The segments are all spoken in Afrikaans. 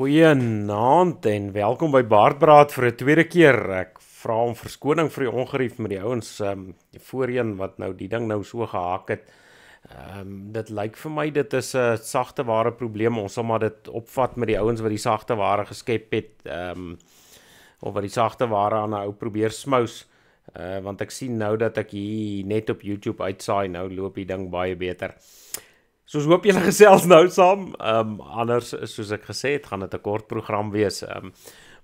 Goeienaand en welkom by Baardbraad vir 'n tweede keer. Ek vra om verskoning vir die ongerief met die ouens voorheen wat nou die ding nou so gehak het. Dit lyk vir my dit is 'n sagte ware probleem. Ons sal maar dit opvat met die ouens wat die sagte ware geskep het, of wat die sagte ware aan 'n ou probeer smous. Want ek sien nou dat ek hier net op YouTube uitsaai, nou loop die ding baie beter. So ons hoop julle gesels nou saam. Anders, soos ek gesê het, gaan dit 'n kort program wees.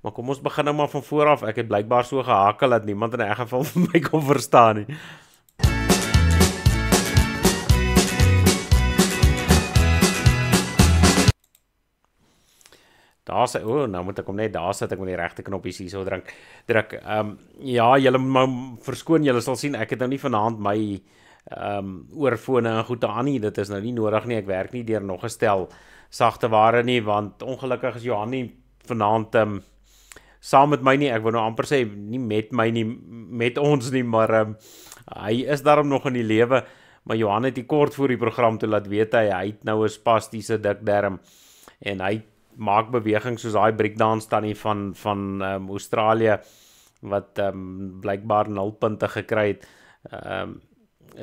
Maar kom ons begin nou maar van voor af. Ek het blykbaar so gehakel dat niemand in 'n geval vir my kon verstaan nie. Nou moet ek hom net daar sit, ek moet die regte knoppies hier so druk. Ja, julle moet maar verskoon, julle sal sien, ek het nou nie vanaand my oorfone en goed aan nie, dit is nou nie nodig nie, ek werk nie deur nog 'n stel sagte ware nie, want ongelukkig is Johan nie vanaand saam met my nie, ek wil nou amper sê, nie met my nie, met ons nie, maar hy is daarom nog in die lewe, maar Johan het die kort voor die program toe laat weet hy het nou 'n spastiese dikdarm, en hy maak beweging soos daai breakdance tannie van Australië, wat blykbaar 0 punte gekry het,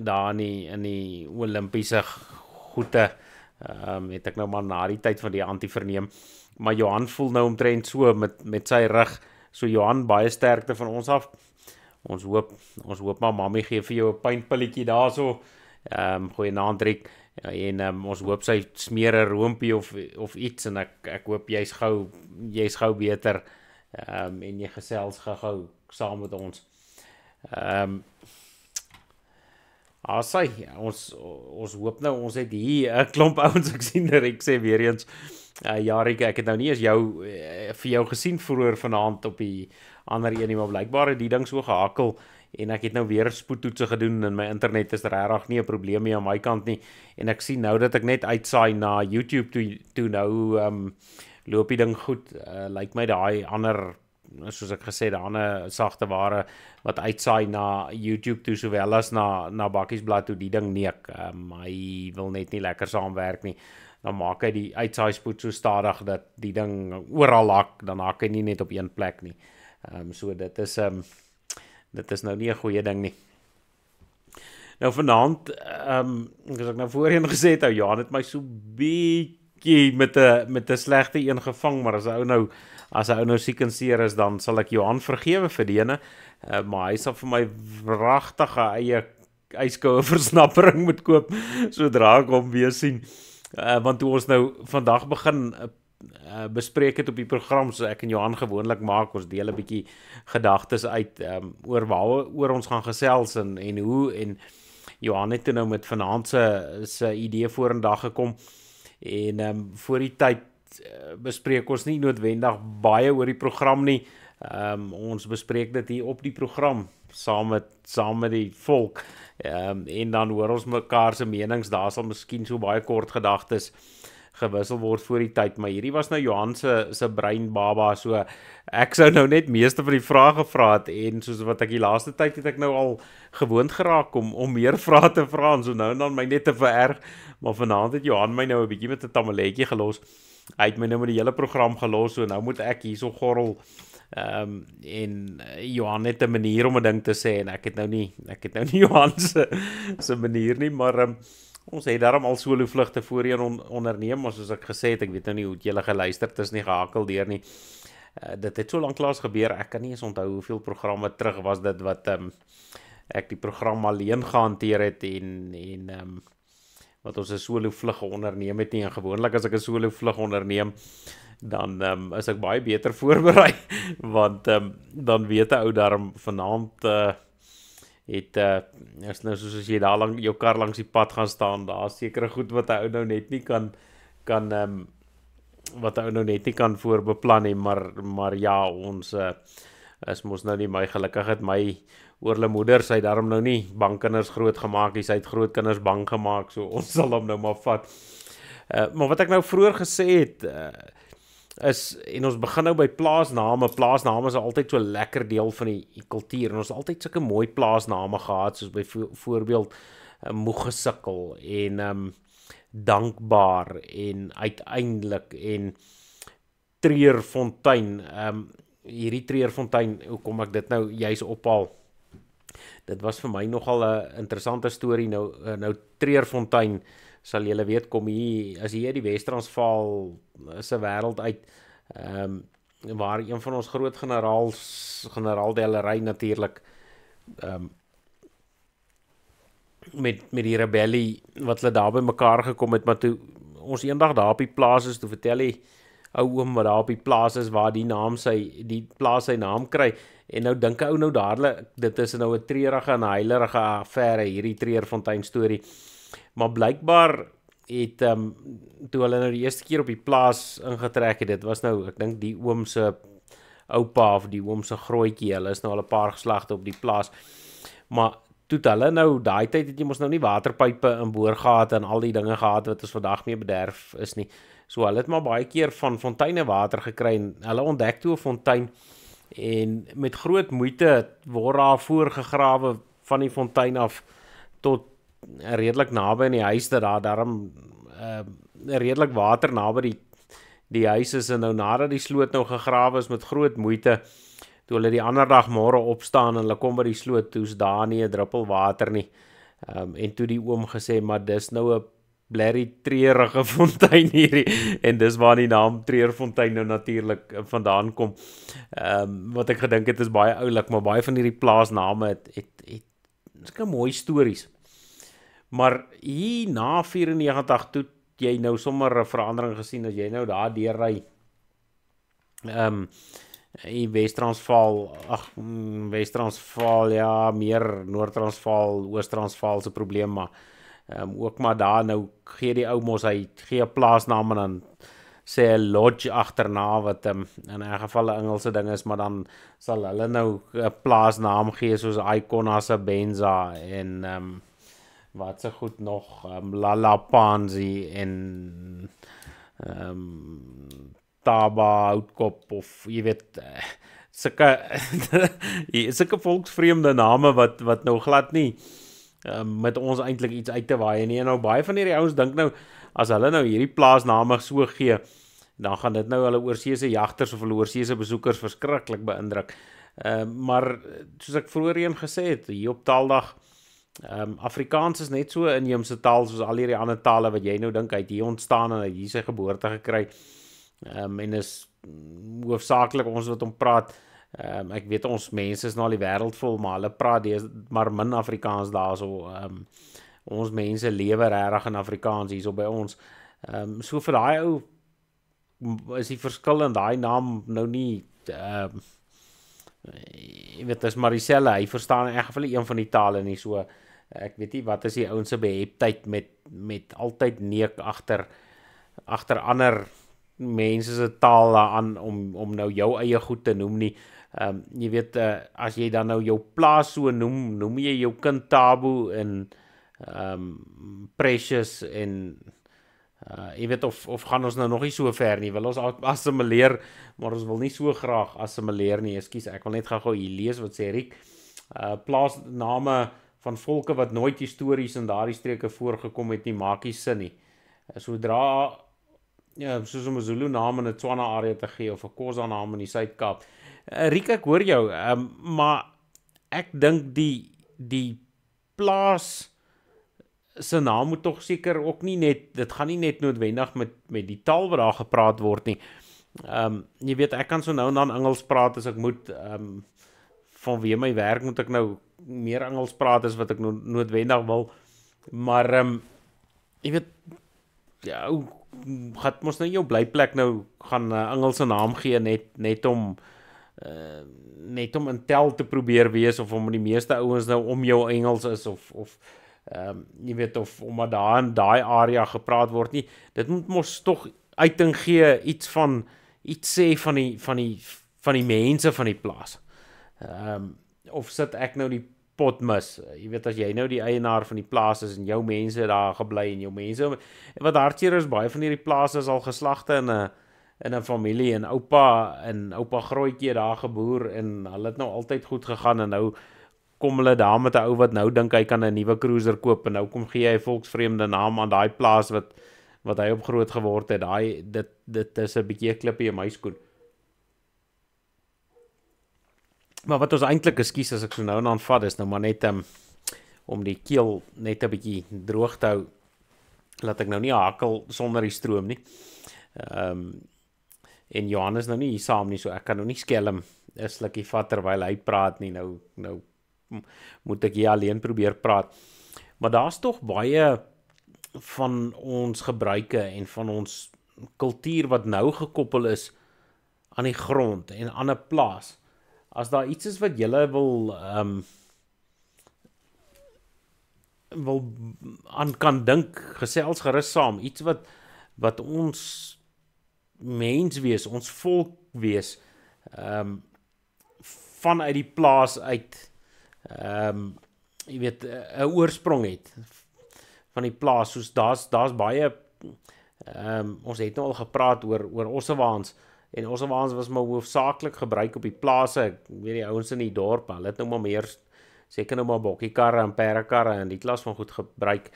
daar in die Olimpiese goede, het ek nou maar na die tyd van die anti verneem, maar Johan voel nou omtrent so met sy rug, so Johan, baie sterkte van ons af, ons hoop maar mami gee vir jou 'n pynpilletjie daar so, goeienaand Riek, en ons hoop sy smeer 'n roompie of iets, en ek hoop jy's gou beter, en jy gesels gou saam met ons. Ons hoop nou, ons het hier 'n klomp ouens, ek sien Riek sê weer eens, ja Riek, ek het nou nie eens vir jou gesien vroeër vanaand op die ander een nie, maar blykbaar het die ding so gehakel, en ek het nou weer spoedtoetse gedoen, en my internet is regtig nie 'n probleem nie aan my kant nie, en ek sien nou dat ek net uitsaai na YouTube toe nou, loop die ding goed, lyk my daai ander, soos ek gesê, die ander sagte ware wat uitsaai na YouTube toe, sowel as na Bakkiesblad toe, die ding neek, hy wil net nie lekker saamwerk nie, dan maak hy die uitsaai spoed so stadig, dat die ding oral hak, dan hak hy nie net op een plek nie, so dit is nou nie 'n goeie ding nie. Nou vanaand, as ek nou voorheen gesê het, Johan het my so bietjie met 'n slegte een gevang, maar as 'n ou nou siek en seer is, dan sal ek Johan vergewe vir die ene, maar hy sal vir my wragtig 'n eie yskoue versnappering moet koop, sodra ek hom weer sien, want toe ons nou vandag begin bespreek het op die program, so ek en Johan gewoonlik maak, ons deel 'n bietjie gedagtes uit, oor ons gaan gesels, en hoe, en Johan het toe nou met vanaand se idee vorendag gekom, en voor die tyd bespreek ons nie noodwendig baie oor die program nie, ons bespreek dit hier op die program, saam met die volk, en dan hoor ons mekaar se menings, daar sal miskien so baie kort gedagtes gewissel word voor die tyd, maar hierdie was nou Johan se breinbaba, so ek sou nou net meeste van die vrae gevra het, en soos wat ek die laaste tyd het ek nou al gewoond geraak om meer vrae te vra, en so nou en dan my net te vererg, maar vanaand het Johan my nou 'n bietjie met 'n tamaletjie gelos, hy het my nou met die hele program gelos, so nou moet ek hierso gorrel, en Johan het 'n manier om 'n ding te sê, en ek het nou nie Johan se manier nie, maar ons het daarom al solo vlugte voorheen onderneem, maar soos ek gesê het, ek weet nou nie hoe julle geluister het, is nie gehakel deur nie. Dit het so lanklaas gebeur, ek kan nie eens onthou hoeveel programme terug was dit wat ek die program alleen gehanteer het, en wat ons 'n solo vlug onderneem het nie, en gewoonlik as ek 'n solo vlug onderneem, dan is ek baie beter voorberei, want dan weet 'n ou daarom vanaand is nou soos as jy daar lang jou kar langs die pad gaan staan, daar is sekere goed wat 'n ou nou net nie kan voorbeplan nie, maar ja, ons is mos nou nie my gelukkig het my oorlemoeder, sy het daarom nou nie bankkinders groot gemaak, sy het grootkinders bang gemaak, so ons sal hom nou maar vat. Maar wat ek nou vroeër gesê het, en ons begin nou by plaasname is altyd so 'n lekker deel van die kultuur, en ons het altyd sulke mooi plaasname gehad, soos byvoorbeeld Moegesikkel, en dankbaar, en uiteindelik, en Treurfontein. Hierdie Treurfontein, hoe kom ek dit nou juis ophaal? Dit was vir my nogal 'n interessante storie. Nou Treurfontein, sal julle weet, kom hier, as hier die Wes-Transvaal se wêreld uit, waar een van ons groot generaal Dellery natuurlik, met die rebellie wat hulle daar by mekaar gekom het, maar toe ons eendag daar op die plaas is, toe vertel hy ou oom wat daar op die plaas is, waar die plaas sy naam kry, en nou dink ou nou dadelik, dit is nou 'n treurige en heilerige affære, hierdie Treurfontein storie, maar blykbaar het, toe hulle nou die eerste keer op die plaas ingetrek het, dit was nou, ek dink die oom se oupa, of die oom se grootjie, hulle is nou al 'n paar geslagte op die plaas, maar toe hulle nou, daai tyd het jy mos nou nie waterpype in boor gehad en al die dinge gehad wat ons vandag mee bederf is nie. So hulle het maar baie keer van fonteine water gekry en hulle ontdek toe 'n fontein en met groot moeite word daar voorgegrawe van die fontein af tot redelik naby aan die huis, dat daar daarom redelik water naby die huis is, en nou nadat die sloot nou gegrawe is met groot moeite, toe hulle die ander dag môre opstaan en hulle kom by die sloot, toe's daar nie 'n druppel water nie. En toe die oom gesê, maar dis nou 'n blerrie treurige fontein hierdie, en dis waar die naam Treurfontein nou natuurlik vandaan kom. Wat ek gedink het is baie oulik, maar baie van hierdie plaasname het sulke mooi stories. Maar hier na 94 toe jy nou sommer 'n verandering gesien, as jy nou daar deurry, in Wes-Transvaal, ja, meer Noord-Transvaal, Oos-Transvaal se probleem, maar ook maar daar nou gee die ou mos, hy gee 'n plaasnaam en dan sê 'n lodge agterna wat in 'n geval 'n Engelse ding is, maar dan sal hulle nou 'n plaasnaam gee soos Icona Sebenza en wat se goed nog, Lalapanzi en Taba Houtkop, of jy weet, sulke volksvreemde name wat nou glad nie met ons eintlik iets uit te waai nie. En nou baie van hierdie ouens dink nou, as hulle nou hierdie plaasname so gee, dan gaan dit nou hulle oorseese jagters of hulle oorseese besoekers verskriklik beïndruk. Maar soos ek vroeër gesê het, hier op Taaldag, Afrikaans is net so 'n inheemse taal soos al hierdie ander tale wat jy nou dink hy het hier ontstaan en hy het hier sy geboorte gekry. En is hoofsaaklik ons wat om praat. Ek weet ons mense is nou al die wêreld vol, maar hulle praat maar min Afrikaans daarso. Ons mense lewe regtig in Afrikaans hierso by ons. So vir daai ou is die verskil in daai naam nou nie, jy weet, is maar dieselfde. Hy verstaan in elk geval een van die tale nie, so ek weet nie wat is die ouens se beheptheid met altyd neek agter ander mense se taal daaraan om nou jou eie goed te noem nie. Jy weet, as jy dan nou jou plaas so noem jy jou kind Tabu en Precious en jy weet, of gaan ons nou nog nie so ver nie, wil ons assimileer, maar ons wil nie so graag assimileer nie. Ekskuus, ek wil net gou hier lees wat sê Riek. Plaasname van volke wat nooit histories in daardie streke voorgekom het nie, maak nie sin nie. Sodra, ja, soos om 'n Zulu naam in 'n Tswana area te gee, of 'n Khoza naam in die Suid-Kaap. Riek, ek hoor jou, maar ek dink die plaas se naam moet tog seker ook nie net, dit gaan nie net noodwendig met die taal wat daar gepraat word nie. Jy weet, ek kan so nou en dan Engels praat as ek moet, vanweë my werk moet ek nou meer Engels praat as wat ek noodwendig wil, maar jy weet, ja, gaat mos nou jou blyplek nou gaan Engelse naam gee net om in tel te probeer wees, of om die meeste ouens nou om jou Engels is, of jy weet, of omdat daar in daai area gepraat word nie. Dit moet mos tog uiting gee, iets sê van die mense van die plaas. Of sit ek nou die pot mis? Jy weet, as jy nou die eienaar van die plaas is en jou mense daar gebly en jou mense, wat hartseer is, baie van hierdie plase is al geslagte in 'n familie, en oupa grootjie daar geboer, en hulle het nou altyd goed gegaan, en nou kom hulle daar met 'n ou wat nou dink hy kan 'n nuwe cruiser koop, en nou kom gee hy 'n volksvreemde naam aan daai plaas wat hy op groot geword het. Dit is 'n bietjie 'n klippie in my skoen. Maar wat ons eintlik ekskuus as ek so nou en dan vat is nou maar net om die keel net 'n bietjie droog te hou, laat ek nou nie hakel sonder die stroom nie. En Johan is nou nie hier saam nie, so ek kan nou nie skelm 'n slukkie vat terwyl hy praat nie. Nou moet ek hier alleen probeer praat. Maar daar's tog baie van ons gebruike en van ons kultuur wat nou gekoppel is aan die grond en aan 'n plaas. As daar iets is wat julle wil aan kan dink, gesels gerus saam, iets wat ons mens wees, ons volk wees, vanuit die plaas uit, jy weet, 'n oorsprong het van die plaas, soos daar's baie, ons het nou al gepraat oor ossewaans, en ossewaans was maar hoofsaaklik gebruik op die plase, ek weet die ouens in die dorp, hulle het nou maar meer, seker nou maar bokkiekarre en perdekarre en die klas van goed gebruik,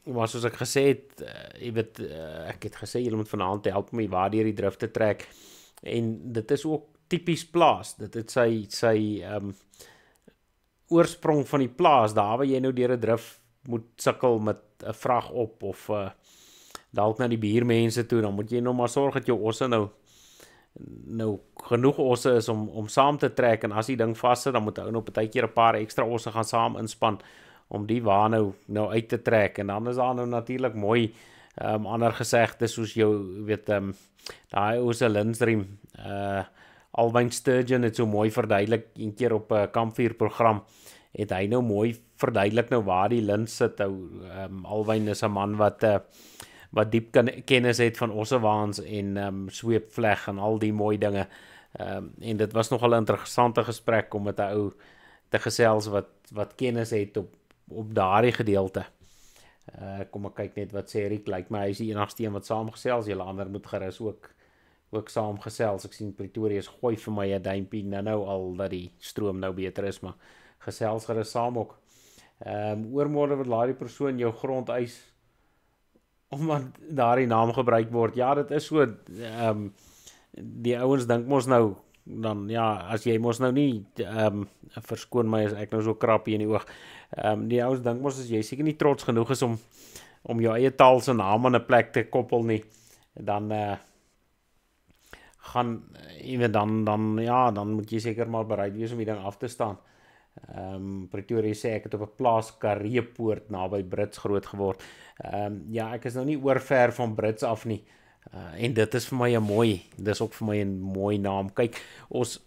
maar soos ek gesê het, jy weet, ek het gesê, julle moet vanaand help my waar deur die drif te trek, en dit is ook typies plaas, dit het sy oorsprong van die plaas, daar waar jy nou deur 'n drif moet sukkel met 'n vrag op, of dalk na die buurmense toe, dan moet jy nou maar sorg dat jou osse nou genoeg osse is om saam te trek, en as die ding vas sit, dan moet ou nou partykeer 'n paar ekstra osse gaan saam inspan, om die waar nou uit te trek, en dan is daar nou natuurlik mooi, ander gesegdes, soos jou, weet, daai ou se linsriem, Alwyn Sturgeon het so mooi verduidelik, een keer op 'n kampvuurprogram, het hy nou mooi verduidelik nou waar die lins sit. Alwyn is 'n man wat diep kennis het van ossewaans en sweepvleg en al die mooi dinge. En dit was nogal 'n interessante gesprek om met 'n ou te gesels wat kennis het op daardie gedeelte. Kom ek kyk net wat sê Erik, lyk my hy is die enigste een wat saamgesels, julle ander moet gerus ook saamgesels. Ek sien Pretoria gooi vir my 'n duimpie nou al dat die stroom nou beter is, maar gesels gerus saam ook. Oormôre wat laat die persoon jou grond eis omdat daardie naam gebruik word. Ja, dit is so, die ouens dink mos nou, dan ja, as jy mos nou nie, verskoon my as ek nou so krappie in die oog, die ouens dink mos as jy seker nie trots genoeg is om jou eie taal se naam aan 'n plek te koppel nie, dan dan moet jy seker maar bereid wees om die ding af te staan. Pretoria sê ek het op 'n plaas Kareepoort naby Brits groot geword. Ja, ek is nou nie oorver van Brits af nie. En dit is vir my dis ook vir my 'n mooi naam. Kyk, ons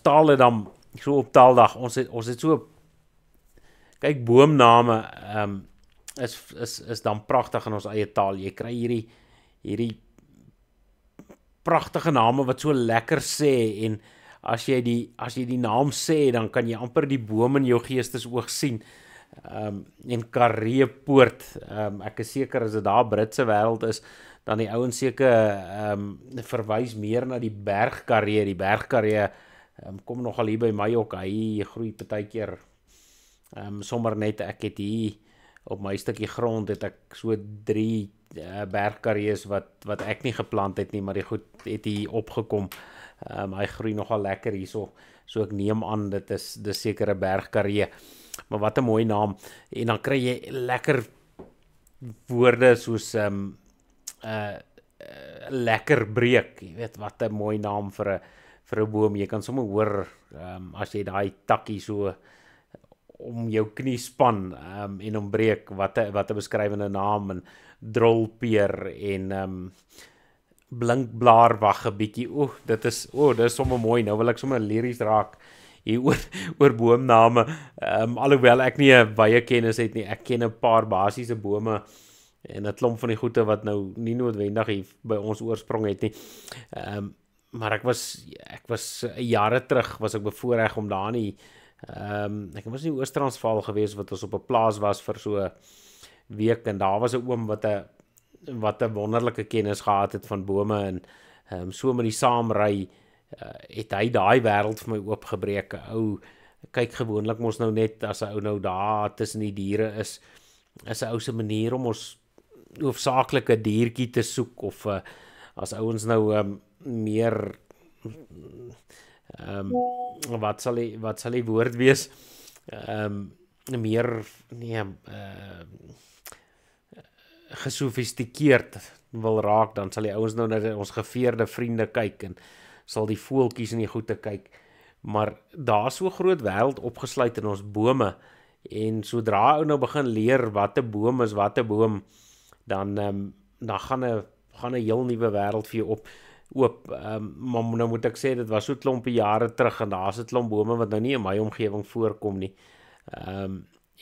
taal het dan so op Taaldag, ons het so, kyk, boomname is dan pragtig in ons eie taal. Jy kry hierdie pragtige name wat so lekker sê, en as jy die naam sê, dan kan jy amper die boom in jou geestesoog sien. En Kareepoort, ek is seker as dit daar Britse wêreld is, dan die ouens seker verwys meer na die bergkaree. Die bergkaree kom nogal hier by my ook, hy groei partykeer sommer net, ek het hier op my stukkie grond het ek so 3 bergkarees wat ek nie geplant het nie, maar die goed het hier opgekom. Hy groei nogal lekker hierso, so ek neem aan dit is seker 'n bergkaree. Maar wat 'n mooi naam, en dan kry jy lekker woorde soos lekker breek, jy weet, wat 'n mooi naam vir 'n boom. Jy kan sommer hoor, as jy daai takkie so om jou knie span en ombreek, wat 'n beskrywende naam, en drolpeer en blinkblaarwag 'n bietjie. Dit is sommer mooi. Nou wil ek sommer liries raak hier oor boomname, alhoewel ek nie 'n baie kennis het nie. Ek ken 'n paar basiese bome en 'n klomp van die goeie wat nou nie noodwendig hier by ons oorsprong het nie. Maar ek was jare terug was ek bevoorreg om daar nie, ek was in Oos-Transvaal gewees wat ons op 'n plaas was vir so 'n week, en daar was 'n oom wat 'n wonderlike kennis gehad het van bome, en so met die saamry het hy daai wêreld vir my oopgebreek. Ou kyk gewoonlik mos nou net as 'n ou nou daar tussen die diere is 'n ou se manier om ons hoofsaaklik 'n diertjie te soek, of as ouens nou meer Wat sal die woord wees? Meer gesofistikeerd wil raak, dan sal die ouens nou na ons geveerde vriende kyk en sal die voeltjies in die goeie kyk. Maar daar is so groot wêreld opgesluit in ons bome, en sodra ou nou begin leer wat 'n boom is, wat 'n boom, dan gaan 'n heel nuwe wêreld vir jou oop. Maar nou moet ek sê, dit was so klompie jare terug, en daar's 'n klomp bome wat nou nie in my omgewing voorkom nie.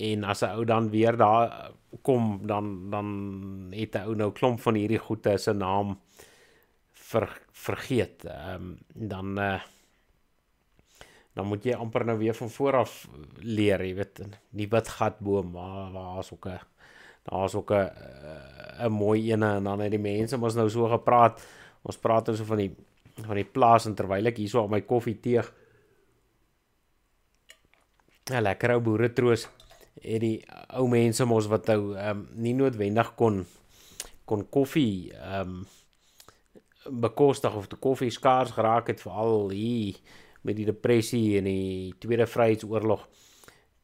En as 'n ou dan weer daar kom, dan het 'n ou nou klomp van hierdie goede se naam vergeet. Dan moet jy amper nou weer van vooraf leer, jy weet, die witgatboom, daar's ook 'n mooi ene, en dan het die mense ons nou so gepraat, ons praat nou so van die plaas, en terwyl ek hier so op my koffie teeg, 'n lekker ou boeretroos, het die ou mense mos wat nou nie noodwendig kon koffie bekostig, of die koffie skaars geraak het, veral hier met die depressie en die Tweede Vryheidsoorlog,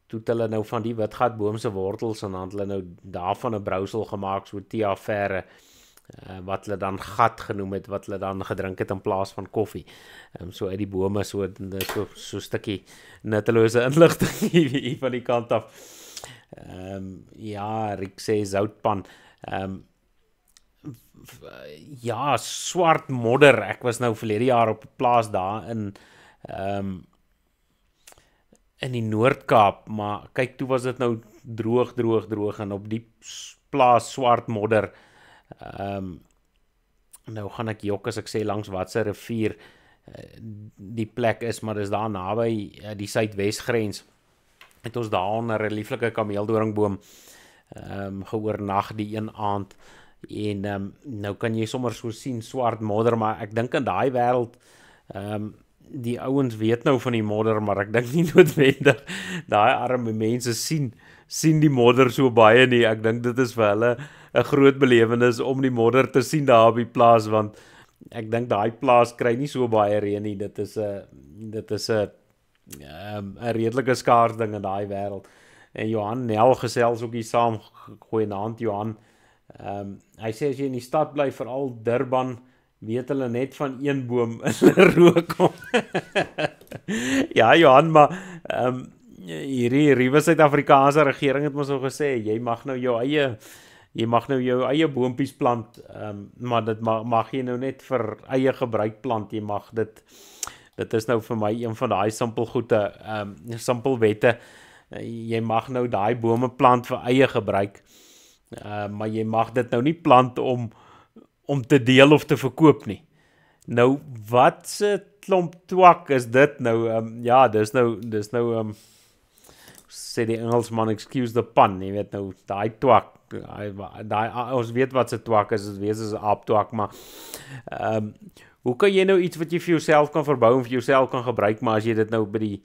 toe het hulle nou van die witgatboom se wortels, en dan het hulle nou daarvan 'n brousel gemaak, so teaverre, wat hulle dan gat genoem het, wat hulle dan gedrink het in plaas van koffie. So uit die bome, so stukkie nuttelose inligting hier van die kant af. Ja, Riek sê zoutpan. Ja, swart modder. Ek was nou verlede jaar op 'n plaas daar in die Noord-Kaap, maar kyk, toe was dit nou droog, en op die plaas swart modder. Nou gaan ek jok as ek sê langs watse rivier die plek is, maar dis daar naby die suidwesgrens. Het ons daar onder 'n lieflike kameeldoringboom geoornag die een aand, en nou kan jy sommer so sien swart modder, maar ek dink in daai wêreld, die ouens weet nou van die modder, maar ek dink nie noodwendig daai arme mense sien die modder so baie nie. Ek dink dit is vir hulle 'n groot belewenis om die modder te sien daar op die plaas, want ek dink daai plaas kry nie so baie reën nie. Dit is 'n redelike skaars ding in daai wêreld. En Johan Nel gesels ook hier saam. Goeienaand Johan. Hy sê as jy in die stad bly, veral Durban, weet hulle net van een boom in hulle rook. Ja Johan, maar hierdie ruwe Suid-Afrikaanse regering het ons al gesê, jy mag nou jou eie boontjies plant, maar dit mag jy nou net vir eie gebruik plant. Jy mag dit is nou vir my een van daai simpel goede, simpel wette. Jy mag nou daai bome plant vir eie gebruik, maar jy mag dit nou nie plant om te deel of te verkoop nie. Nou, wat se klomp twak is dit nou? Ja, dis nou sê die Engelsman, excuse the pun, jy weet nou, daai twak, ons weet wat se twak is, dit wees as 'n aaptwak, maar hoe kan jy nou iets wat jy vir jouself kan verbou en vir jouself kan gebruik, maar as jy dit nou by die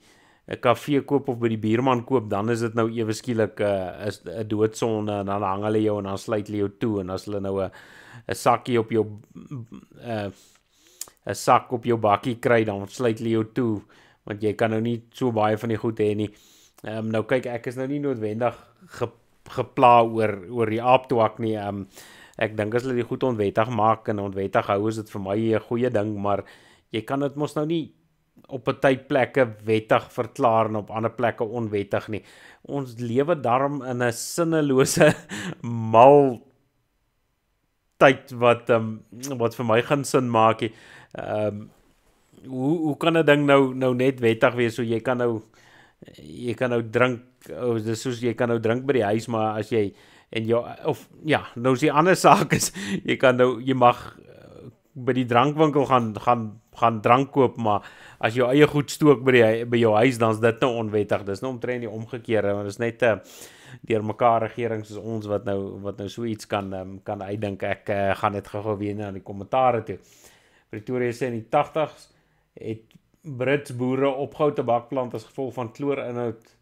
'n kafee koop of by die buurman koop, dan is dit nou ewe skielik 'n doodsonde, en dan hang hulle jou en dan sluit hulle jou toe, en as hulle nou 'n sakkie op jou 'n sak op jou bakkie kry, dan sluit hulle jou toe, want jy kan nou nie so baie van die goed hê nie. Nou kyk, ek is nou nie noodwendig gepla oor die aaptwak nie. Ek dink as hulle die goed onwettig maak en onwettig hou, is dit vir my 'n goeie ding, maar jy kan dit mos nou nie op 'n tydplekke wettig verklaar en op ander plekke onwettig nie. Ons lewe daarom in 'n sinnelose mal tyd wat vir my geen sin maak nie. Hoe kan 'n ding nou net wettig wees? So jy kan nou drink, dis soos jy kan nou drink by die huis, maar as jy nou is die ander saak is jy mag by die drankwinkel gaan drank koop, maar as jou eie goed stook by jou huis, dan is dit nou onwettig. Dis nou omtrent die omgekeerde, want dit is net deur mekaar regering soos ons wat nou so iets kan uitdink. Ek gaan dit gou weer na die kommentare toe. Pretoria sê in die 80s het Brits boere opgehou tabak plant as gevolg van kloorinhoud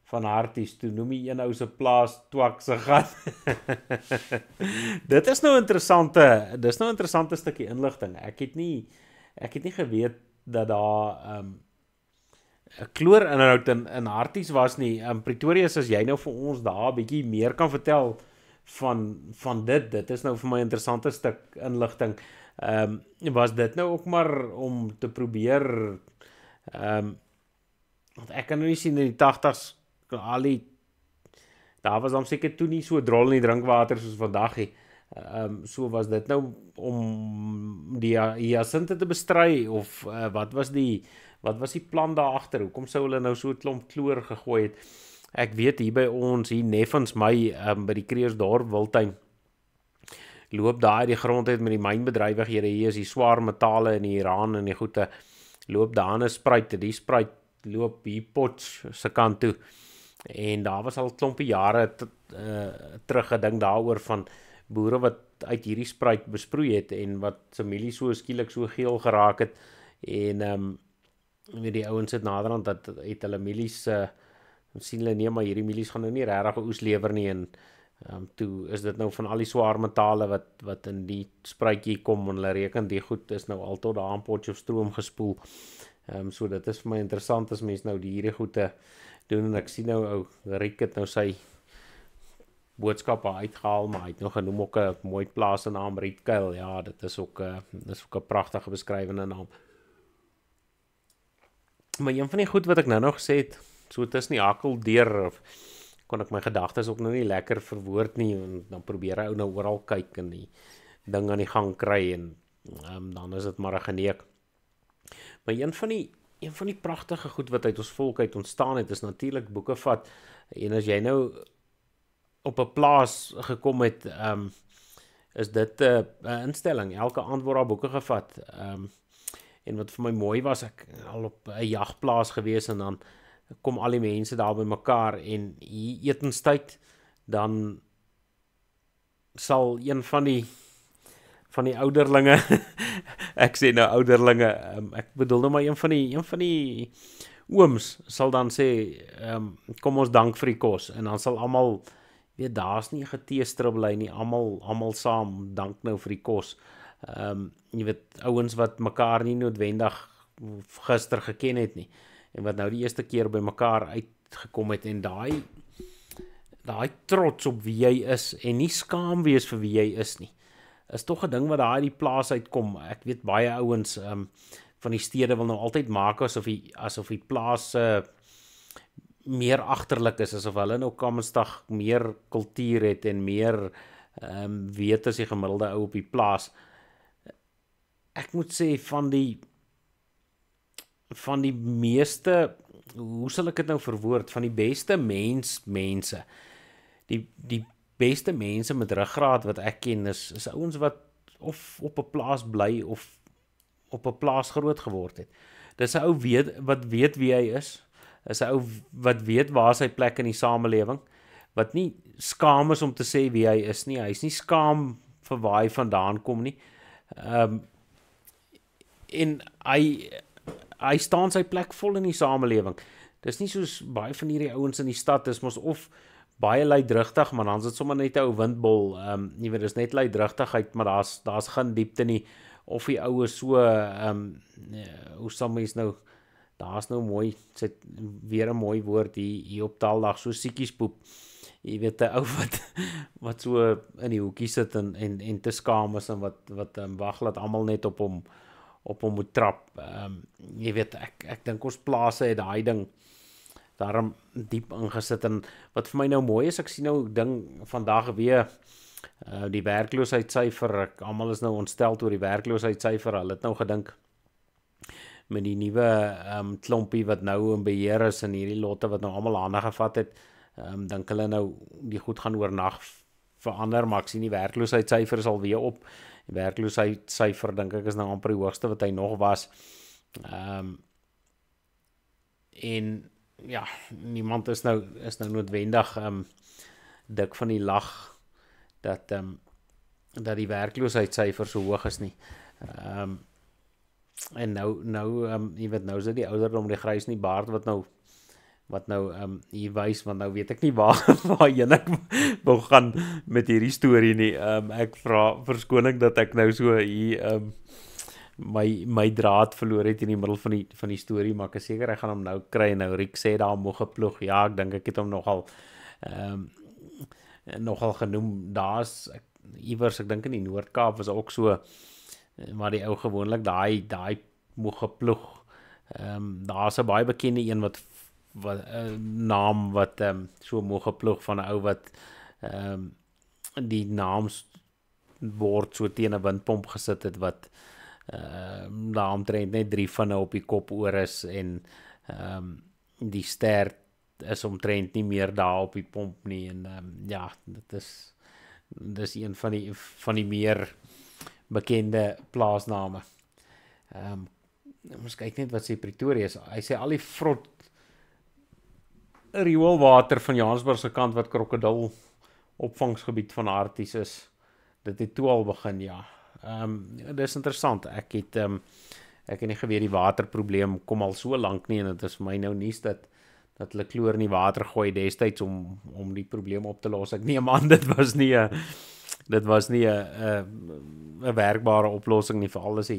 van harties. Toe noem jy een ou se plaas twak se gat. Dit is nou interessante stukkie inligting. Ek het nie geweet dat daar kloorinhoud in Harties was nie. Pretoria, as jy nou vir ons daar 'n bietjie meer kan vertel van dit is nou vir my 'n interessante stuk inligting. Was dit nou ook maar om te probeer want ek kan nou nie sien in die 80s daar was dan seker toe nie so drol in die drinkwater soos vandag nie. So was dit nou om die hyasinte te bestry of wat was die plan daar agter? Hoekom sou hulle nou so 'n klomp kloor gegooi het? Ek weet hier by ons, hier neffens my, by die Kreersdorp Wildtuin, loop daar die grond uit met die mynbedrywighede, hier is die swaar metale en die Iran en die goede, loop daar 'n spruit, die spruit loop hier Potch se kant toe, en daar was al klompie jare terug gedink daaroor van boere wat uit hierdie spruit besproei het, en wat se mielie so skielik so geel geraak het, en weet die ouens het naderhand dat het hulle mielies sien hulle nee, maar hierdie mielies gaan nou nie regtig oes lewer nie, en toe is dit nou van al die swaar metale wat in die spruitjie kom, en hulle reken die goed is nou al tot daar aan Potchefstroom gespoel. So dit is vir my interessant as mens nou hierdie goede doen, en ek sien nou ou Riek het nou sy boodskappe uitgehaal, maar hy het nog genoem ook 'n mooi plaas se naam Rietkuil. Ja, dit is ook 'n pragtige beskrywende naam. Maar een van die goed wat ek nou nog gesê het, so tussen die hakkel deur, kon ek my gedagtes ook nou nie lekker verwoord nie, en dan probeer hy nou oral kyk en die ding aan die gang kry, en dan is dit maar 'n geneek. Maar een van die pragtige goed wat uit ons volk uit ontstaan het, is natuurlik boekevat, en as jy nou op 'n plaas gekom het, is dit 'n instelling, elke aand word daar boeke gevat, en wat vir my mooi was, ek al op 'n jagplaas gewees, en dan kom al die mense daar by mekaar, en hier etenstyd, dan sal een van die ouderlinge, ek sê nou ouderlinge, ek bedoel nou maar een van die ooms sal dan sê, kom ons dank vir die kos, en dan sal almal, weet, daar's nie 'n geteestribbel nie, almal saam dank nou vir die kos. Jy weet, ouens wat mekaar nie noodwendig gister geken het nie, en wat nou die eerste keer by mekaar uitgekom het, en daai trots op wie jy is, en nie skaam wees vir wie jy is nie, is tog 'n ding wat daar uit die plaas uitkom. Ek weet baie ouens van die stede wil nou altyd maak asof die plaas meer agterlik is, asof hulle nou Kamsdag meer kultuur het en meer weet as die gemiddelde ou op die plaas. Ek moet sê van die meeste, hoe sal ek dit nou verwoord, van die beste mense, die beste mense met ruggraat wat ek ken, is ouens wat of op 'n plaas bly of op 'n plaas groot geword het. Dis 'n ou wat weet wie hy is 'n ou wat weet waar sy plek in die samelewing, wat nie skaam is om te sê wie hy is nie, hy is nie skaam vir waar hy vandaan kom nie, en hy staan sy plek vol in die samelewing. Dis nie soos baie van hierdie ouens in die stad, dis mos of baie luidrigtig, maar dan is dit sommer net 'n ou windbol, jy weet, dis net luidrigtigheid, maar daar's geen diepte nie, of die oue so, hoe sal mens nou, daar's nou mooi, sit weer 'n mooi woord hier op Taaldag, so siekiespoep, jy weet, 'n ou wat so in die hoekie sit en te skaam is, en wat wag laat almal net op hom moet trap. Jy weet, ek dink ons plase het daai ding daarom diep ingesit, en wat vir my nou mooi is, ek sien nou ding vandag weer, die werkloosheidssyfer, almal is nou ontstel oor die werkloosheidssyfer, hulle het nou gedink, met die nuwe klompie wat nou in beheer is, en hierdie lotte wat nou almal hande gevat het, dink hulle nou, die goed gaan oornag verander, maar ek sien die werkloosheidssyfer is alweer op, die werkloosheidssyfer dink ek is nou amper die hoogste wat hy nog was, en ja, niemand is nou noodwendig dik van die lag dat die werkloosheidssyfer so hoog is nie. En nou jy weet, nou is dit die ouderdom, die grys in die baard wat nou hier wys, want nou weet ek nie waarheen ek wil gaan met hierdie storie nie. Ek vra verskoning dat ek nou so hier my draad verloor het in die middel van die storie, maar ek is seker ek gaan hom nou kry. Nou Riek sê daar Moegeploeg. Ja, ek dink ek het hom nogal genoem. Daar's iewers, ek dink in die Noord-Kaap was ook so, maar die ou gewoonlik daai Moegeploeg. Daar's 'n baie bekende een wat naam wat so Moegeploeg van 'n ou wat die naam word so teen 'n windpomp gesit het wat daar omtrent net 3 vinne op die kop oor is en die stert is omtrent nie meer daar op die pomp nie en ja, dis een van die meer bekende plaasname. Ons kyk net wat sê Pretoria is. Hy sê al die vrot rioolwater van Johannesburg se kant wat krokodil opvangsgebied van Arties is. Dit het toe al begin, ja. Dis interessant. Ek het nie geweet die waterprobleem kom al so lank nie en dit is vir my nou nuus dat hulle kloor in die water gooi destyds om die probleem op te los. Ek neem aan dit was nie 'n werkbare oplossing nie vir alles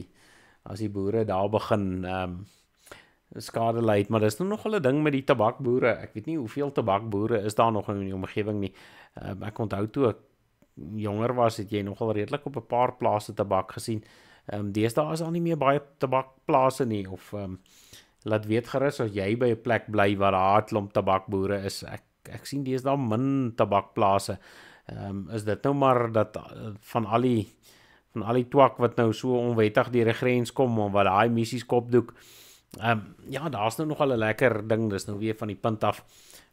as die boere daar begin skade ly, maar dis nou nogal 'n ding met die tabakboere. Ek weet nie hoeveel tabakboere is daar nog in die omgewing nie. Ek onthou toe ek jonger was, het jy nogal redelik op 'n paar plase tabak gesien. Deesdae is daar nie meer baie tabakplase nie, of laat weet gerus as jy by 'n plek bly waar daar 'n klomp tabakboere is. Ek sien deesdae min tabakplase. Is dit nou maar dat van al die twak wat nou so onwettig deur die grens kom en wat daai missies kopdoek. Ja, daar's nou nogal 'n lekker ding, dis nou weer van die punt af.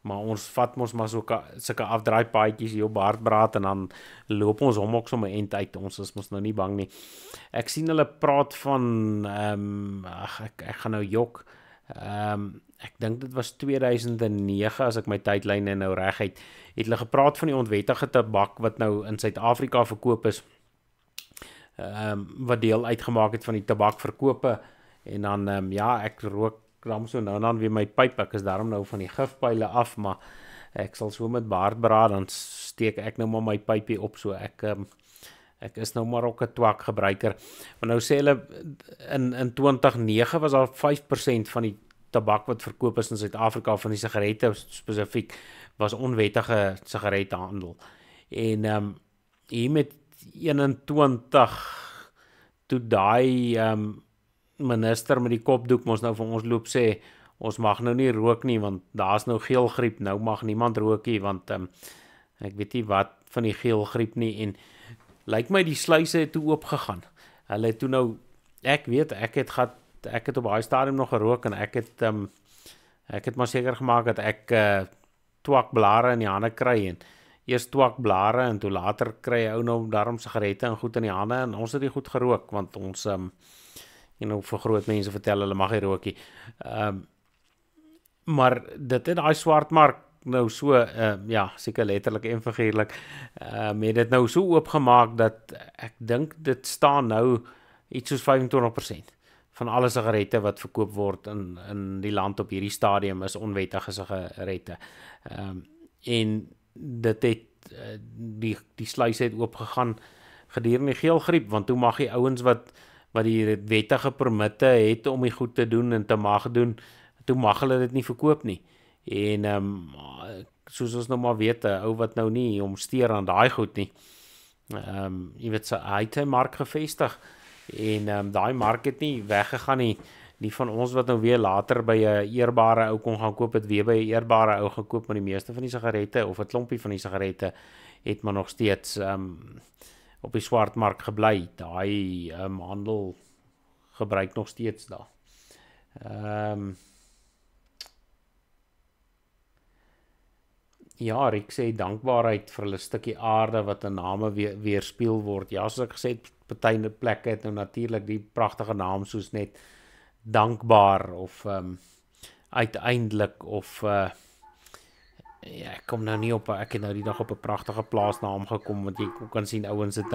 Maar ons vat mos maar sulke afdraaipaadjies hier op Hartbraat en dan loop ons hom ook sommer end uit. Ons is mos nou nie bang nie. Ek sien hulle praat van ek gaan nou jok. Ek dink dit was 2009 as ek my tydlyne nou reg het hulle gepraat van die onwettige tabak wat nou in Suid-Afrika verkoop is. Wat deel uitgemaak het van die tabakverkope en dan ja, ek rook ram so nou dan weer my pyp. Ek is daarom nou van die gifpyle af, maar ek sal so met Hartbraat dan steek ek nou maar my pypie op, so ek is nou maar ook 'n twak gebruiker. Maar nou sê hulle in 2009 was daar 5% van die tabak wat verkoop is in Suid-Afrika van die sigarette spesifiek was onwettige sigarettehandel. En hier met 21 toe daai minister met die kopdoek mos nou vir ons loop sê ons mag nou nie rook nie want daar's nou geelgriep, nou mag niemand rook nie want ek weet nie wat van die geelgriep nie en lyk my die sluise het toe oopgegaan. Hulle het toe nou ek weet ek het op daai stadium nog gerook en ek het maar seker gemaak dat ek twakblare in die hande kry en eers twakblare en toe later kry jy ou nou daarom sigarette en goed in die hande en ons het nie goed gerook want ons vir groot mense vertel hulle mag nie rook nie. Maar dit het daai swartmark nou so ja, seker letterlik en figuurlik het dit nou so oopgemaak dat ek dink dit staan nou iets soos 25% van alle sigarette wat verkoop word in die land op hierdie stadium is onwettige sigarette. En dit het die sluise het oopgegaan gedurende die geelgriep, want toe mag die ouens wat die wettige permitte het om die goed te doen en te mag doen, toe mag hulle dit nie verkoop nie. En soos ons nou maar weet, 'n ou wat nou nie omsteer aan daai goed nie. Jy weet hy het 'n mark gevestig en daai mark het nie weggegaan nie. Die van ons wat nou weer later by 'n eerbare ou kon gaan koop, het weer by 'n eerbare ou gekoop, maar die meeste van die sigarette of 'n klompie van die sigarette het maar nog steeds op die swartmark gebly. Daai handel gebruik nog steeds daar. Ja, Riek sê dankbaarheid vir hulle stukkie aarde wat 'n name weerspieël word. Ja, soos ek gesê het, party plekke het nou natuurlik die pragtige naam soos net dankbaar of uiteindelik of ja, ek kom nou nie op, ek het nou die dag op 'n pragtige plaasnaam gekom, want jy kan sien ouens het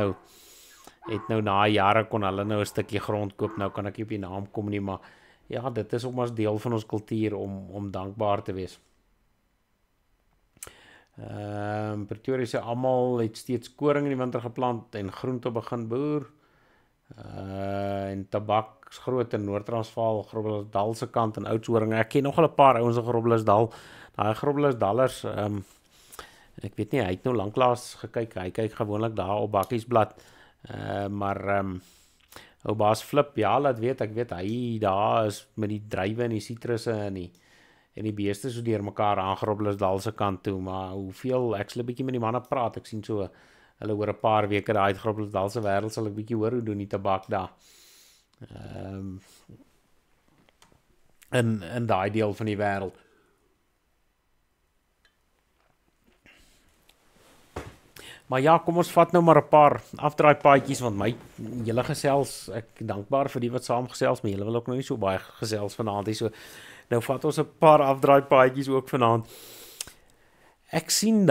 nou na jare kon hulle nou 'n stukkie grond koop, nou kan ek nie op die naam kom nie, maar ja, dit is ook maar deel van ons kultuur om dankbaar te wees. Pretoria sê almal het steeds koring in die winter geplant en groente begin boer. En en Tabak is groot in Noord-Transvaal, Groblersdal se kant en Oudtshoorn. Ek ken nog 'n paar ouens in Groblersdal. Daai Groblersdallers, ek weet nie, hy het nou lanklaas gekyk. Hy kyk gewoonlik daar op Bakkiesblad. Maar ou baas Flip, ja, laat weet, ek weet hy daar is met die druiwe en die sitrusse en die beeste so deur mekaar aan Groblersdal se kant toe, maar hoeveel, ek sal 'n bietjie met die manne praat, ek sien so, hulle oor 'n paar weke daai uit Groblersdal se wêreld sal ek bietjie hoor hoe doen die Tabak daar. In daai deel van die wêreld. Maar ja, kom ons vat nou maar 'n paar afdraai paadjies, want my julle gesels, ek dankbaar vir die wat saam gesels, maar julle wil ook nog nie so baie gesels vanaand nie, so nou vat ons 'n paar afdraai paadjies ook vanaand. Ek sien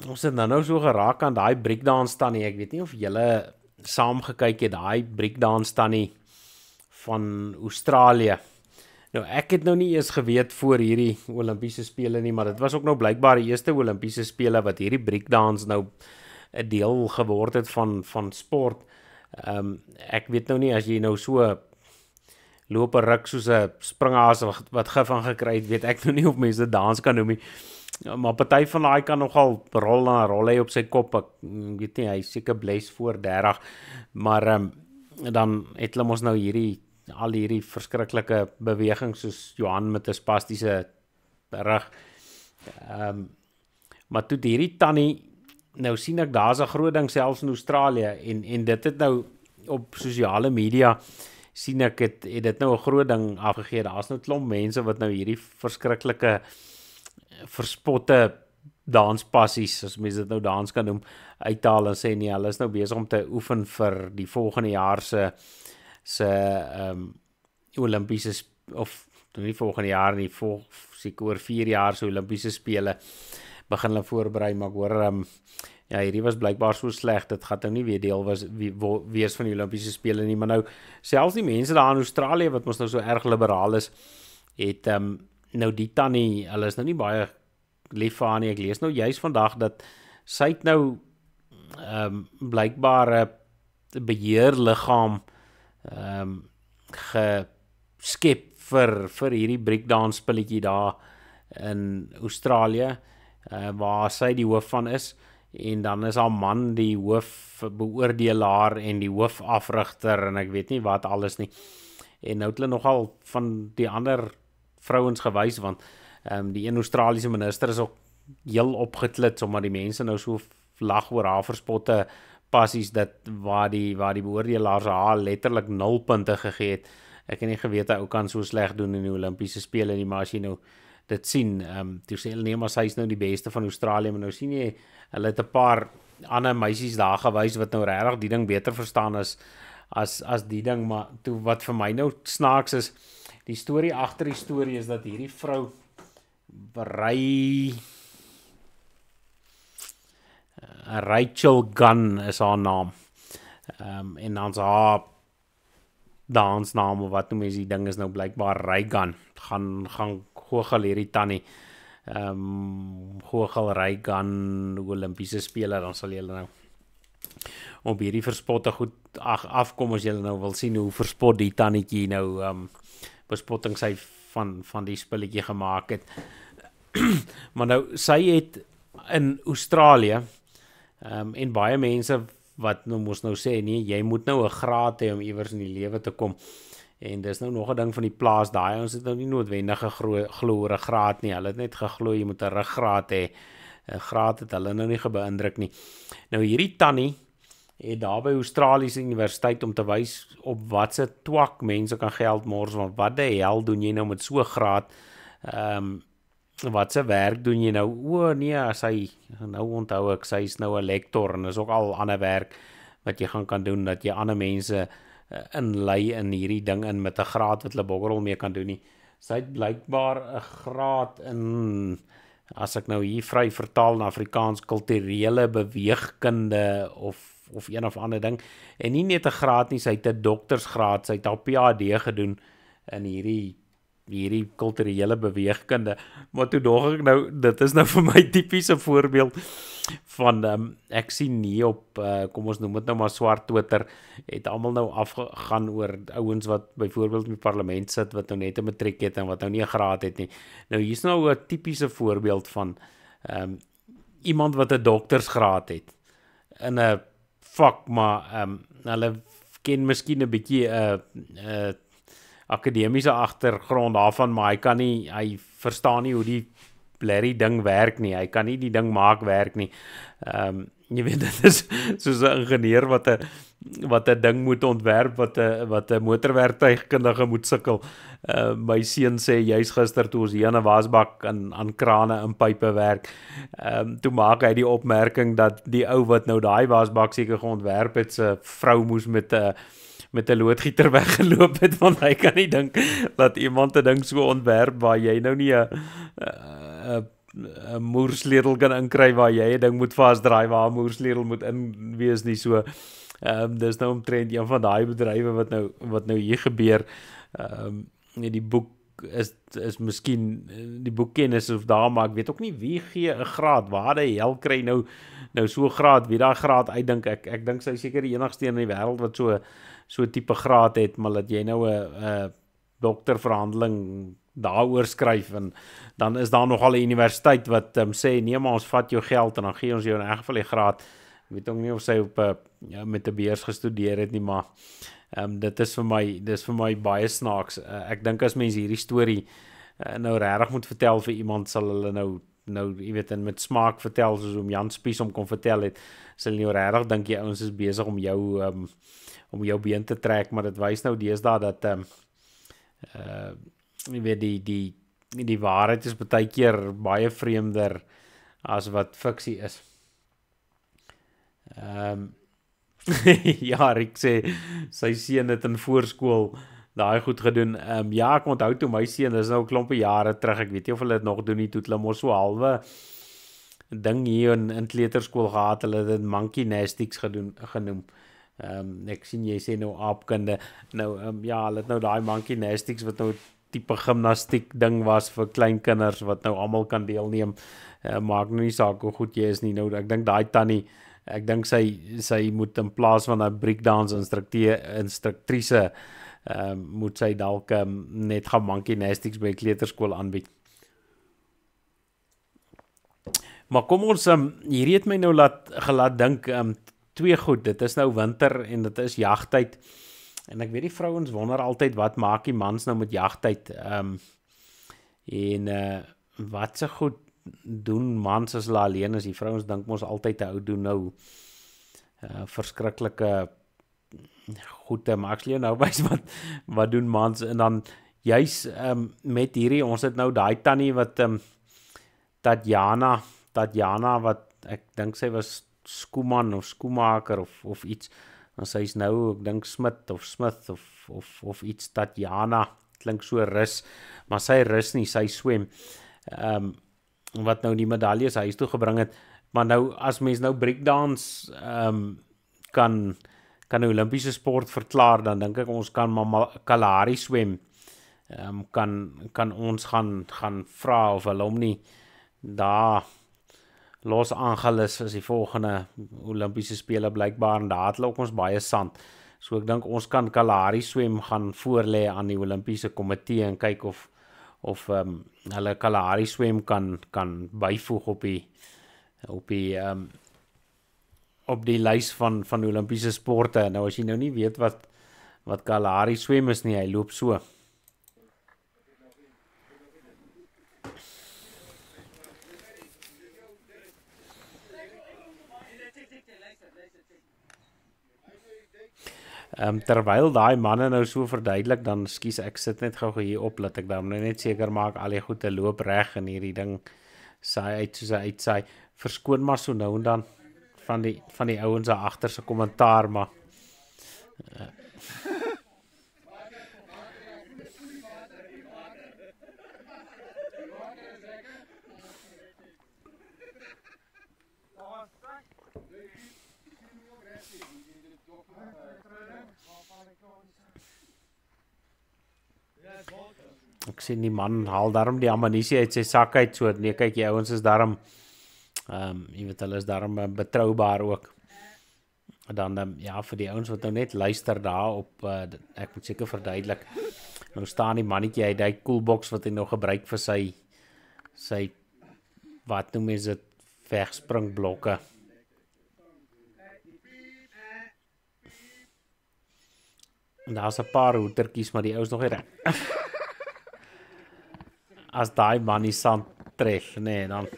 ons het nou so geraak aan daai breakdance tannie, ek weet nie of julle saam gekyk het, daai breakdance tannie van Australië. Nou ek het nou nie eers geweet voor hierdie Olimpiese spele nie, maar dit was ook nou blykbaar die eerste Olimpiese spele wat hierdie breakdance nou 'n deel geword het van sport. Ek weet nou nie as jy nou so loop 'n ruk soos 'n springhaas wat gif van gekry het, weet ek nou nie of mense dit dans kan noem nie. Maar party van daai kan nogal rol hy op sy kop. Ek weet nie, hy seker bles voor 30, maar dan het hulle mos nou al hierdie verskriklike bewegings soos Johan met 'n spastiese rug. Maar toe hierdie tannie, nou sien ek daar's 'n groot ding selfs in Australië en dit het nou op sosiale media sien ek het dit nou 'n groot ding afgegee. Daar's nou klomp mense wat nou hierdie verskriklike verspotte danspassies, as mense dit nou dans kan noem, uithaal en sê nee, hulle is nou besig om te oefen vir die volgende jaar se Olimpiese, of nie volgende jaar nie, seker oor 4 jaar se Olimpiese spele begin hulle voorberei, maar ek hoor ja, hierdie was blykbaar so sleg, dit gaan nou nie weer deel wees van die Olimpiese spele nie, maar nou, selfs die mense daar in Australië, wat ons nou so erg liberaal is, het nou die tannie, hulle is nou nie baie lief vir haar nie. Ek lees nou juist vandag dat sy het nou blykbaar 'n beheerliggaam geskep vir hierdie breakdance spilletjie daar in Australië, waar sy die hoof van is, en dan is haar man die hoofbeoordelaar en die hoofafrigter en ek weet nie wat alles nie. En nou het hulle nogal van die ander vrouens gewys, want die een Australiese minister is ook heel opgeklits, omdat die mense nou so lag oor haar verspotte passies, dat waar die beoordelaars haar letterlik 0 punte gegee het. Ek het nie geweet hy ook kan so sleg doen in die Olimpiese spele nie, maar as jy nou dit sien, toe sê hulle nee, maar sy is nou die beste van Australië, maar nou sien jy, hulle het 'n paar ander meisies daar gewys wat nou regtig die ding beter verstaan as die ding, maar toe wat vir my nou snaaks is, die storie agter die storie is dat hierdie vrou Rachel Gunn is haar naam, en dan's haar dansnaam of wat noem jy, die ding is nou blykbaar Reagan, gaan google hierdie tannie, google Reagan Olimpiese spele, dan sal julle nou op hierdie verspotte goed afkom, as julle nou wil sien hoe verspot die tannetjie nou bespotting sy van die spilletjie gemaak het. Maar nou, sy het in Australië, en baie mense wat mos nou sê, nee, jy moet nou 'n graad hê om iewers in die lewe te kom, en dis nou nog 'n ding van die plaas, daai ons het nou nie noodwendig geglo oor 'n graad nie, hulle het net geglo jy moet 'n ruggraat hê, 'n graad het hulle nou nie beïndruk nie. Nou hierdie tannie het daar by Australiese Universiteit om te wys op watse twak mense kan geld mors, want wat die hel doen jy nou met so 'n graad, watse werk doen jy nou, nee, sy, nou onthou ek, sy is nou 'n lektor, en is ook al ander werk wat jy kan doen, dat jy ander mense inlei in hierdie ding in met 'n graad wat hulle boggerel mee kan doen nie. Sy het blykbaar 'n graad in, as ek nou hier vry vertaal in Afrikaans, kulturele beweegkunde of een of ander ding, en nie net 'n graad nie, sy het 'n doktersgraad, sy het haar PhD gedoen in hierdie hierdie kulturele beweegkunde. Maar toe dog ek nou, dit is nou vir my tipiese voorbeeld van ek sien nie op kom ons noem dit nou maar swart Twitter, het almal nou afgegaan oor ouens wat byvoorbeeld in die parlement sit wat nou net 'n matriek het en wat nou nie 'n graad het nie. Nou hier's nou 'n tipiese voorbeeld van iemand wat 'n doktorsgraad het in 'n vak, maar hulle ken miskien 'n bietjie 'n akademiese agtergrond daarvan, maar hy verstaan nie hoe die blerrie ding werk nie. Hy kan nie die ding maak werk nie. Jy weet, dit is soos 'n ingenieur wat 'n ding moet ontwerp wat 'n motorwerktuigkundige moet sukkel. My seun sê juis gister toe ons hier aan 'n wasbak aan krane en pype werk, toe maak hy die opmerking dat die ou wat nou daai wasbak seker geontwerp het, se vrou moes met 'n loodgieter weggeloop het, want hy kan nie dink dat iemand 'n ding so ontwerp waar jy nou nie 'n moersleutel kan inkry waar jy 'n ding moet vasdraai waar 'n moersleutel moet in wees nie. So dis nou omtrent een van daai bedrywe wat nou hier gebeur. Die boek is miskien die boekkennis of daar, maar ek weet ook nie wie gee 'n graad, waar die hel kry nou so graad, wie daai graad uitdink. Ek dink sy seker die enigste in die wêreld wat so tipe graad het, maar dat jy nou 'n dokterverhandeling daaroor skryf, en dan is daar nogal 'n universiteit wat sê nee, maar ons vat jou geld en dan gee ons jou in elk geval die graad. Ek weet ook nie of sy op met 'n beurs gestudeer het nie, maar dit is vir my baie snaaks. Ek dink as mense hierdie storie nou regtig moet vertel vir iemand, sal hulle nou jy weet, en met smaak vertel, soos om Jan Spies om kon vertel het, sal jy nou regtig dink die ouens is besig om jou been te trek, maar dit wys nou deesdae dat jy weet die waarheid is baie keer baie vreemder as wat fiksie is. Ja, Rick sê sy seun het in voorskool daai goed gedoen. Ja, ek onthou toe my seun, dis nou 'n klompie jare terug, ek weet nie of hulle dit nog doen nie, toe hulle mos so halwe ding hier in kleuterskool gehad, hulle het dit monkey gymnastics genoem. Ek sien jy sê nou aapkunde. Nou ja, hulle het nou daai monkey gymnastics wat nou tipe gimnastiek ding was vir klein kinders wat nou almal kan deelneem. Maak nou nie saak hoe goed jy is nie. Nou ek dink daai tannie, ek dink sy moet in plaas van 'n breakdance instruktrise moet sy dalk net gaan monkey gymnastics by kleuterskool aanbied. Maar kom ons hierdie het my nou gelaat dink twee goed. Dit is nou winter en dit is jagtyd. En ek weet die vrouens wonder altyd wat maak die mans nou met jagtyd. Wat se goed doen mans as hulle alleen is. Die vrouens dink mos altyd ou doen nou verskriklike goede, maar ek sal jou nou wys wat doen mans. En dan juis met hierdie, ons het nou daai tannie wat Tatjana wat ek dink sy was skoeman of skoemaker of iets. En sy is nou, ek dink Smith of iets. Tatjana klink so rus, maar sy rus nie, sy swem. Wat nou die medaljes huis toe gebring het. Maar nou as mens nou breakdance kan 'n Olimpiese sport verklaar, dan dink ek ons kan maar Kalahari swem. Kan ons gaan vra of hulle hom nie daar Los Angeles is die volgende Olimpiese spele blykbaar, en daar het hulle ook ons baie sand. So ek dink ons kan Kalahari swem gaan voorlê aan die Olimpiese komitee en kyk of hulle Kalahari swem kan byvoeg op die lys van Olimpiese sporte. Nou as jy nou nie weet wat Kalahari swem is nie, hy loop so. Terwyl daai manne nou so verduidelik, dan skies ek sit net gou hier op, laat ek dan net seker maak al die goede loop reg en hierdie ding saai uit soos hy uitsaai. Verskoon maar so nou en dan van die ouens daar agter se kommentaar, maar Ek sien die man haal daarom die ammunisie uit sy sak uit, so nee, kyk, die ouens is daarom, jy weet, hulle is daarom betroubaar ook. Dan, ja, vir die ouens wat nou net luister daar op, ek moet seker verduidelik, nou staan die mannetjie, hy die koelbox wat hy nou gebruik vir sy, wat noem is dit, wegspringblokke. En daar's 'n paar hoetertjies, maar die ouens nog nie reg. As daai man die sand tref, nee, dan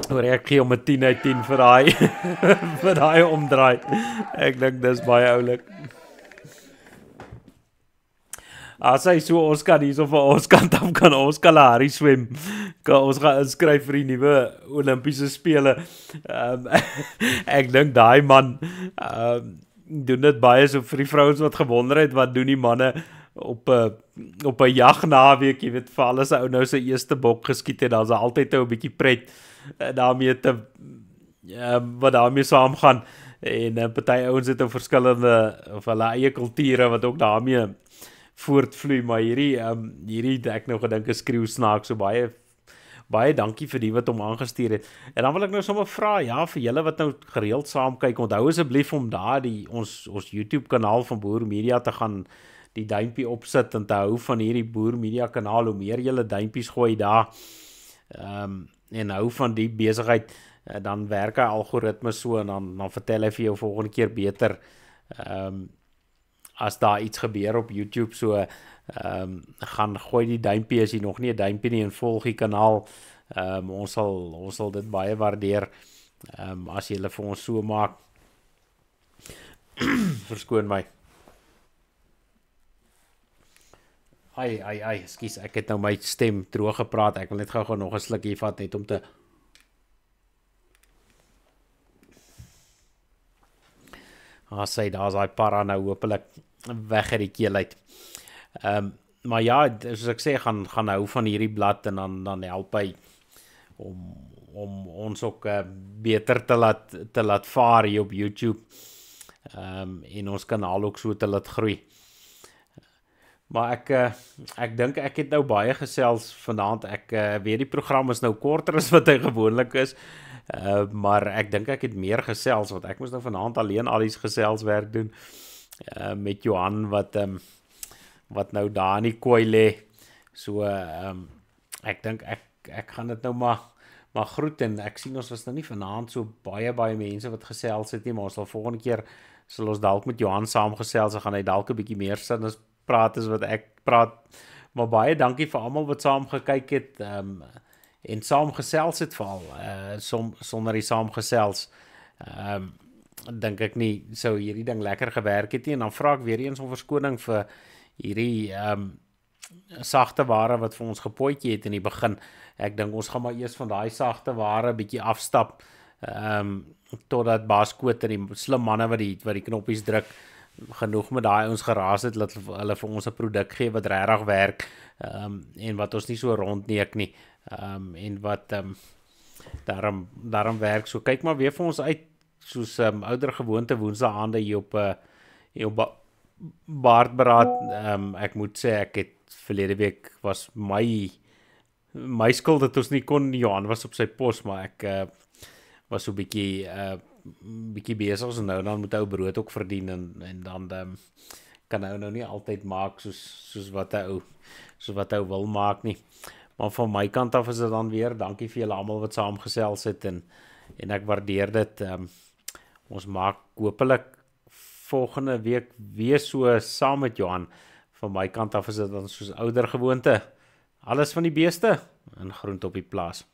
hoor ek gee om 'n 10 uit 10 vir daai vir daai omdraai. Ek dink dis baie oulik. As hy so ons kan hierso van ons kant af kan ons Kalahari swem. Kan ons gaan inskryf vir die nuwe Olimpiese spele. Ek dink daai man doen dit baie so vir die vrouens wat gewonder het wat doen die manne op 'n jagnaweek, jy weet, vir alles ou nou sy eerste bok geskiet het, dan's altyd 'n bietjie pret daarmee wat daarmee saamgaan. En party ouens het 'n verskillende of hulle eie kulture wat ook daarmee voortvloei, maar hierdie ek nou gedink is skreeu snaaks, so baie dankie vir die wat hom aangestuur het. En dan wil ek nou sommer vra, ja, vir julle wat nou gereeld saam kyk, onthou asseblief om daar ons YouTube kanaal van Boer Media te gaan die duimpie opsit en te hou van hierdie Boer Media kanaal, hoe meer julle duimpies gooi daar, en hou van die besigheid, dan werk hy algoritme so, en dan vertel hy vir jou volgende keer beter, as daar iets gebeur op YouTube, so gaan gooi die duimpie as jy nog nie 'n duimpie nie en volg die kanaal. Ons sal dit baie waardeer as jy hulle vir ons so maak. Verskoon my. Ekskuus, ek het nou my stem droog gepraat. Ek wil net gou nog 'n sluk hier vat net om te daar's daai para nou hopelik weg uit die keel uit. Maar ja, soos ek sê, gaan hou van hierdie blad en dan help hy om ons ook beter te laat vaar hier op YouTube, en ons kanaal ook so te laat groei. Maar ek dink ek het nou baie gesels vanaand. Ek weet die program is nou korter as wat hy gewoonlik is, maar ek dink ek het meer gesels, want ek moes nou vanaand alleen al die geselswerk doen, met Johan wat nou daar in die kooi lê. So ek dink ek gaan dit nou maar groet, en ek sien ons was nou nie vanaand so baie mense wat gesels het nie, maar ons sal volgende keer sal ons dalk met Johan saamgesels, dan gaan hy dalk 'n bietjie meer sin as praat as wat ek praat. Maar baie dankie vir almal wat saam gekyk het, en saam gesels het veral, sonder die saamgesels, dink ek nie sou hierdie ding lekker gewerk het nie. En dan vra ek weer eens om verskoning vir hierdie sagte ware wat vir ons gepootjie het in die begin. Ek dink ons gaan maar eers van daai sagte ware bietjie afstap, totdat Baas Koot en die slim manne wat die knoppies druk genoeg met daai ons geraas het, dat hulle vir ons 'n produk gee wat regtig werk, en wat ons nie so rondneek nie, en wat daarom werk. So kyk maar weer vir ons uit, soos ouer gewoonte woensdae hier op Baardberaad. Ek moet sê, ek het verlede week was my skuld dat ons nie kon, Johan was op sy pos, maar ek was so bietjie besig, en nou dan moet ou brood ook verdien, en dan kan ou nou nie altyd maak soos wat ou wil maak nie. Maar van my kant af is dit dan weer, dankie vir julle almal wat saamgesels het, en ek waardeer dit. Ons maak hopelik volgende week weer so saam met Johan. Van my kant af is dit dan soos ouer gewoonte. Alles van die beeste en groente op die plaas.